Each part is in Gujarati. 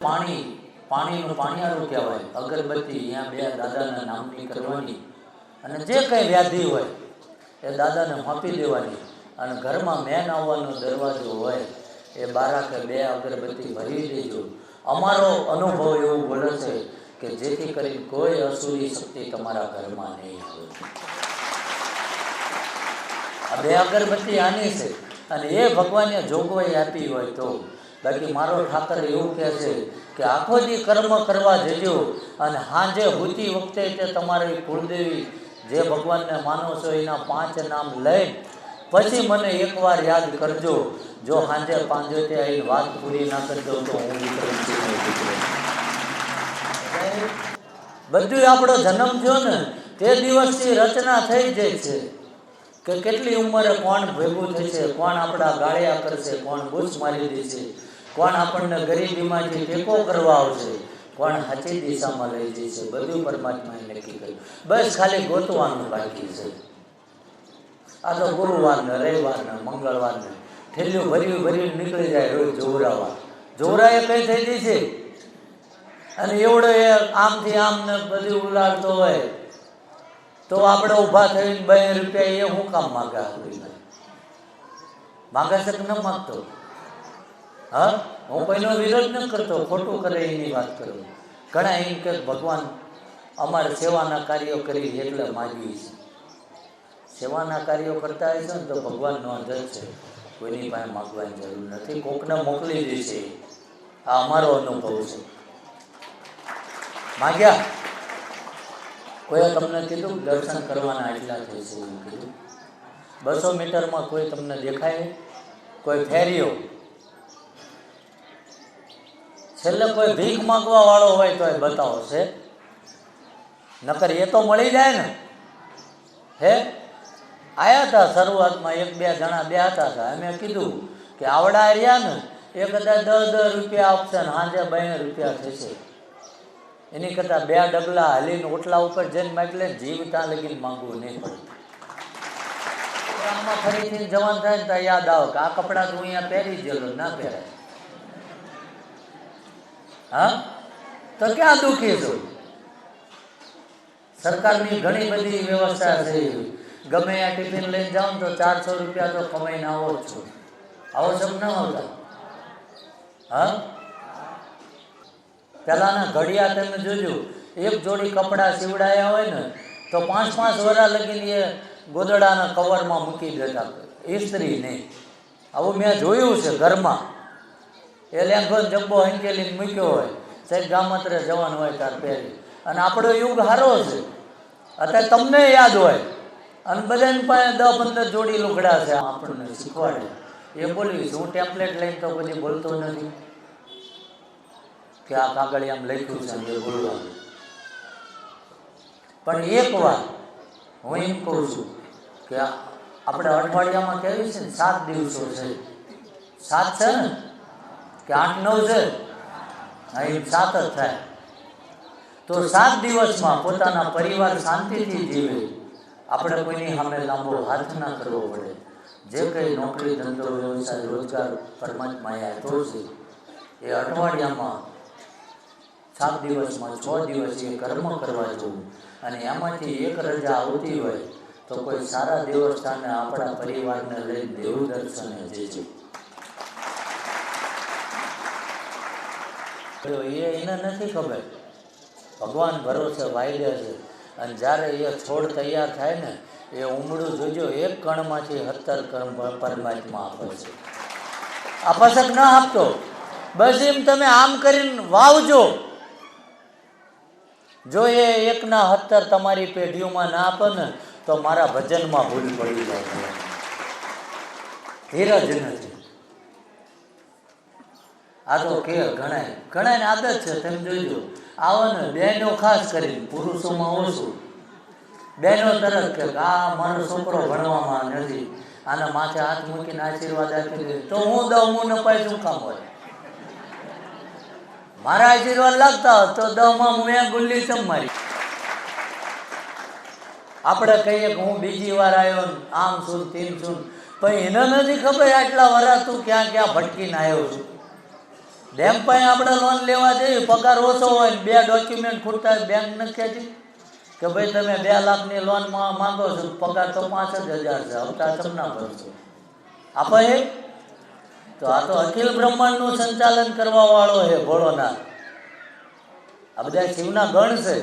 પાણીનું પાણિયારું કહેવાય. અગરબત્તી અહીંયા બે દાદાના નામની કરવાની અને જે કંઈ વ્યાધિ હોય એ દાદાને માપી દેવાની અને ઘરમાં મેન આવવાનો દરવાજો હોય એ બારાકે બે અગરબત્તી ભરી દેજો. અમારો અનુભવ એવું બોલે છે કે જેથી કરીને કોઈ અસુરી શક્તિ તમારા ઘરમાં નહીં આવે. આ બે અગરબત્તી આની છે અને એ ભગવાને જોગવાઈ આપી હોય તો. બાકી મારો ઠાકર એવું કહે છે કે આખો દી કર્મ કરવા જજો અને સાંજે હોતી વખતે તે તમારી કુળદેવી જે ભગવાનને માનો છો એના 5 નામ લઈને પછી મને એકવાર યાદ કરજો. જો સાંજે 5 તે આવીને વાત પૂરી ના કરી દઉં તો હું બધું આપણો જન્મ થયો ને તે દિવસથી રચના થઈ જાય છે કે કેટલી ઉંમરે કોણ ભેગું થશે, કોણ આપણા ગાળિયા કરશે, કોણ બૂચ મારી દેશે, કોણ આપણને ગરીબીમાંથી ટેકો કરવા આવશે, કોણ સાચી દિશામાં લઈ જશે, બધું પરમાત્માએ નક્કી કર્યું. બસ ખાલી ગોતવાનું બાકી છે. આ તો ગુરુવારને, રવિવારને, મંગળવારને ઠેલ્યું ભર્યું નીકળી જાય રોજ જોવરાવા. જોવરાએ કઈ થઈ જશે અને એવડો એ આમથી આમ ને બધું ઉલાડતો હોય તો આપણે ઊભા થઈને 2 રૂપિયા એ હું કામ માગે? માગે છે કે ન માગતો? હા, હું કોઈનો વિરોધ ન કરતો, ખોટું કરે એની વાત કરું. ઘણા એમ કે ભગવાન અમારે સેવાના કાર્યો કરી એટલે માગીએ છીએ. સેવાના કાર્યો કરતા હશે ને તો ભગવાનનો આદર છે, કોઈની પાસે માગવાની જરૂર નથી, કોકને મોકલી દેશે. આ અમારો અનુભવ છે. માગ્યા કોઈએ તમને કીધું દર્શન કરવાના એટલા થશે એવું કીધું? 200 મીટરમાં કોઈ તમને દેખાય? કોઈ ફેર્યો? છેલ્લે કોઈ ભીખ માંગવા વાળો હોય તો એ બતાવો છે, નકર એ તો મળી જાય ને. હે આયા હતા શરૂઆતમાં 1-2 જણા બેઠા હતા. અમે કીધું કે આવડા રહ્યા ને એ કદાચ 10 રૂપિયા આપશે ને સાંજે 2 રૂપિયા થશે. એની કરતાં 2 ડગલા હાલીને ઓટલા ઉપર જઈને માગલે જીવ ત્યાં લગીને માંગવું નહીં પડે. આમાં ફરીથી જવાન થાય ને ત્યાં યાદ આવે કે આ કપડાં તો અહીંયા પહેરી ગયેલો, ના પહેરાય. હા તો ક્યાં દુઃખી છું? સરકારની ઘણી બધી વ્યવસ્થા છે. ગમે આ ટિફિન લઈને જાઓ તો 400 રૂપિયા તો કમાઈને આવો જ છો. આવો છો ના આવતા? હા, પહેલાના ઘડિયા તમે જોજો, એક જોડી કપડાં સીવડાયા હોય ને તો 5-5 વર્ષ લગીને એ ગોદડાના કવરમાં મૂકી દેતા, ઇસ્ત્રી નહીં. આવું મેં જોયું છે ઘરમાં. એ લેંઘો જબ્બો હંકેલીને મૂક્યો હોય, સાહેબ ગામત્રે જવાનું હોય તાર પહેરી. અને આપણો યુગ સારો છે, અત્યારે તમને યાદ હોય અને બધાની પાસે 10-15 જોડી લુગડા છે. આપણને શીખવાડે એ બોલીશ. હું ટેમ્પલેટ લઈને તો બધી બોલતો નથી કે આ કાગળિયામાં લખ્યું છે એ બોલવાનું. પણ એક વાર હું એમ કહું છું કે આપણે અઠવાડિયામાં કેવી છે ને 7 દિવસો છે. 7 છે ને કે 8-9 છે? હા, એમ 7 જ થાય. તો 7 દિવસમાં પોતાના પરિવાર શાંતિથી જીવે. આપણે કોઈની સામે લાંબો હાથ ના કરવો પડે. જે કંઈ નોકરી, ધંધો, વ્યવસાય, રોજગાર પરમાત્માએ આપ્યો છે એ અઠવાડિયામાં 7 દિવસમાં 6 દિવસ એ કર્મ કરવા જવું અને એમાંથી એક રજા આવતી હોય તો કોઈ સારા દેવસ્થાને આપણા પરિવારને લઈને દેવ દર્શને જજો. એને નથી ખબર ભગવાન ભરોસે વાયદે છે. અને જ્યારે એ છોડ તૈયાર થાય ને એ ઉમડું જોજો, એક કણમાંથી 17 કણ પરમાત્મા આપે છે. આપસક ના આપતો, બસ એમ તમે આમ કરીને વાવજો. જો એ 1ના 17 તમારી પેઢીઓમાં ના આપે ને તો મારા ભજનમાં ભૂલ પડી જાય. ધીરજ નથી. આ તો કે ઘણાને આદત છે. તમે જોઈજો, આવો ને બહેનો ખાસ કરીને, પુરુષોમાં ઓછું. બહેનો તરત કે આ મારો છોકરો ભણવામાં નથી, આના માથે હાથ મૂકીને આશીર્વાદ આપી દે તો હું દઉં, હું ન પાય શું કામ હોય? મારા આશીર્વાદ લાગતા હોત તો 10માં હું ગુલ્લી ચમ મારી. આપણે કહીએ કે હું બીજી વાર આવ્યો આમ છું તેમ છું, પણ એને નથી ખબર આટલા વર્ષ તું ક્યાં ક્યાં ભટકીને આવ્યો છું. બેંક પાસે આપણે લોન લેવા જઈએ, પગાર ઓછો હોય ને 2 ડોક્યુમેન્ટ ખૂટતા હોય, બેંક નથી કહેતી કે ભાઈ તમે 2 લાખની લોન માંગો છો, પગાર તો 65,000 છે, હપ્તા તમને ભરશો. આપે તો આ તો અખિલ બ્રહ્માંડનું સંચાલન કરવા વાળો છે ભોળોનાથ. આ બધા શિવના ગણ છે.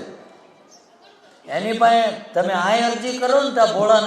એની પાસે તમે આ અરજી કરો ને ત્યાં ભોળાનાથ